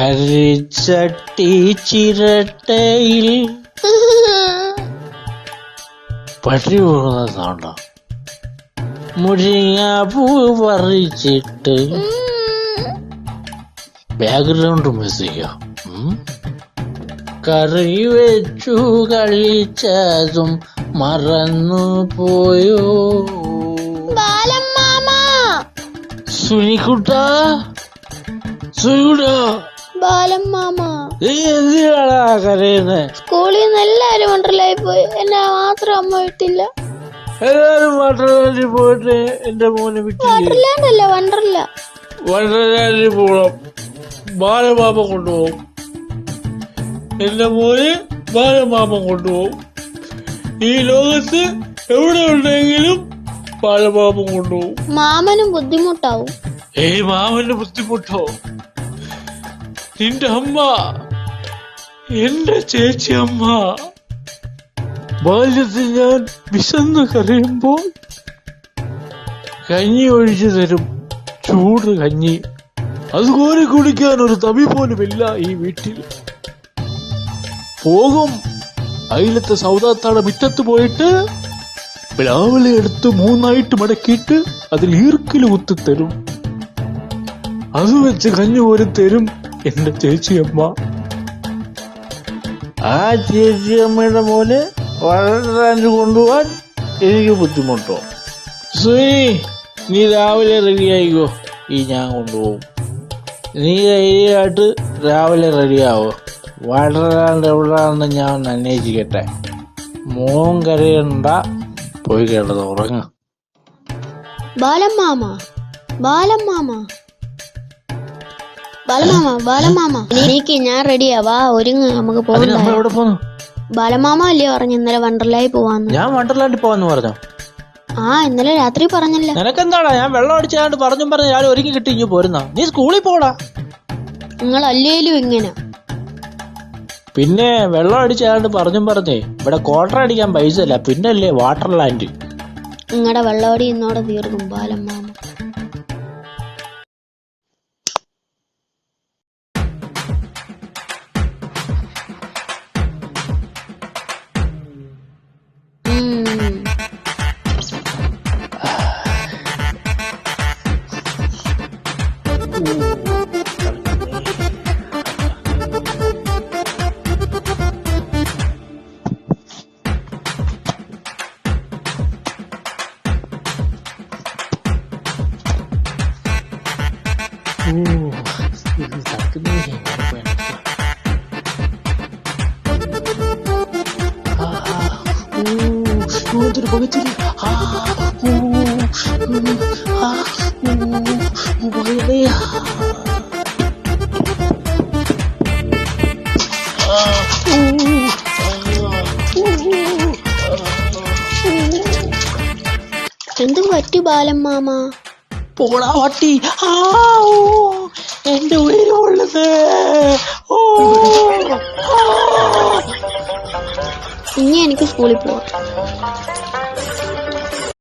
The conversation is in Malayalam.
കരിച്ചട്ടി ചിരട്ടയിൽ പട്ടി പോകുന്ന സൗണ്ടോ? മുരിങ്ങ പൂ പറിച്ചിട്ട് ബാക്ക്ഗ്രൗണ്ട് മ്യൂസിക്കോ? കറി വെച്ചു കഴിച്ചതും മറന്നു പോയോ? സുനിക്കുട്ടാ എന്തിനാടാ കരയുന്നേ? സ്കൂളിൽ നിന്ന് എല്ലാരും വണ്ടർലായി പോയി, എന്നെ മാത്രം അമ്മ വിട്ടില്ല. എല്ലാരും വണ്ടർലാൻഡിൽ പോയിട്ട് എന്റെ മോനെ വിട്ടില്ല. വണ്ടർലാൻഡിൽ പോകണം. ബാലമാമ കൊണ്ടുപോകും. എന്റെ മോനെ ബാലമാമ കൊണ്ടുപോകും. ഈ ലോകത്ത് എവിടെ ഉണ്ടെങ്കിലും ബാലമാമ കൊണ്ടുപോകും. മാമനും ബുദ്ധിമുട്ടാവും. മാമന് ബുദ്ധിമുട്ടോ? നിന്റെ അമ്മ, എന്റെ ചേച്ചി അമ്മ, ബാല്യത്തിൽ ഞാൻ വിശന്ന് കരയുമ്പോൾ കഞ്ഞി ഒഴിച്ചു തരും. ചൂട് കഞ്ഞി. അത് കോരി കുടിക്കാൻ ഒരു തവി പോലുമില്ല ഈ വീട്ടിൽ. പോകും അയിലത്തെ സൗദാത്താടെ മുറ്റത്ത് പോയിട്ട് പ്ലാവിലെ എടുത്ത് 3 മടക്കിയിട്ട് അതിൽ ഈർക്കിൽ കുത്തിത്തരും. അത് വെച്ച് കഞ്ഞി പോലും തരും എന്റെ ചേച്ചിയമ്മ. ആ ചേച്ചിയമ്മയുടെ മോനെ വണ്ടർലാൻഡ് കൊണ്ടുപോവാൻ എനിക്ക് ബുദ്ധിമുട്ടോ? സുനി, നീ രാവിലെ റെഡിയായിക്കോ, ഞാൻ കൊണ്ടുപോകും. നീ ധൈര്യമായിട്ട് രാവിലെ റെഡിയാവോ. വണ്ടർലാൻഡ് എവിടെയാണെന്ന് ഞാൻ അന്വേഷിക്കട്ടെ. മോൻ കരയണ്ട, പോയി കേട്ടത് ഉറങ്ങ. ബാലമാമ എനിക്ക് ഞാൻ റെഡിയാവാ, ഒരുങ്ങ്, നമുക്ക് പോകാം. ബാലമാമ അല്ലേ പറഞ്ഞു ഇന്നലെ വണ്ടർലാൻഡിൽ പോവാന്ന്? ഞാൻ വണ്ടർലാൻഡിൽ പോവാന്ന് പറഞ്ഞോ? ഇന്നലെ രാത്രി പറഞ്ഞില്ല. നിനക്കെന്താടാ? ഞാൻ വെള്ളം അടിച്ചാണ്ട് പറഞ്ഞു ഞാൻ ഒരുക്കി കിട്ടി ഇങ്ങ് പോരുന്ന. നീ സ്കൂളിൽ പോടാ. നിങ്ങൾ അല്ലേലും ഇങ്ങനെ. പിന്നെ വെള്ളം അടിച്ചാണ്ട് പറഞ്ഞേ ഇവിടെ ക്വാർട്ടർ അടിക്കാൻ പൈസ ഇല്ല, പിന്നല്ലേ വാട്ടർലാൻഡ്. നിങ്ങളുടെ വെള്ളമടി ഇന്നോടെ തീർക്കും ബാലമാമ. എന്ത് പറ്റി ബാലമാമ? പോടാ പട്ടി. എന്റെ ഉയരമുള്ളത്. ഇനി എനിക്ക് സ്കൂളിൽ പോവാം.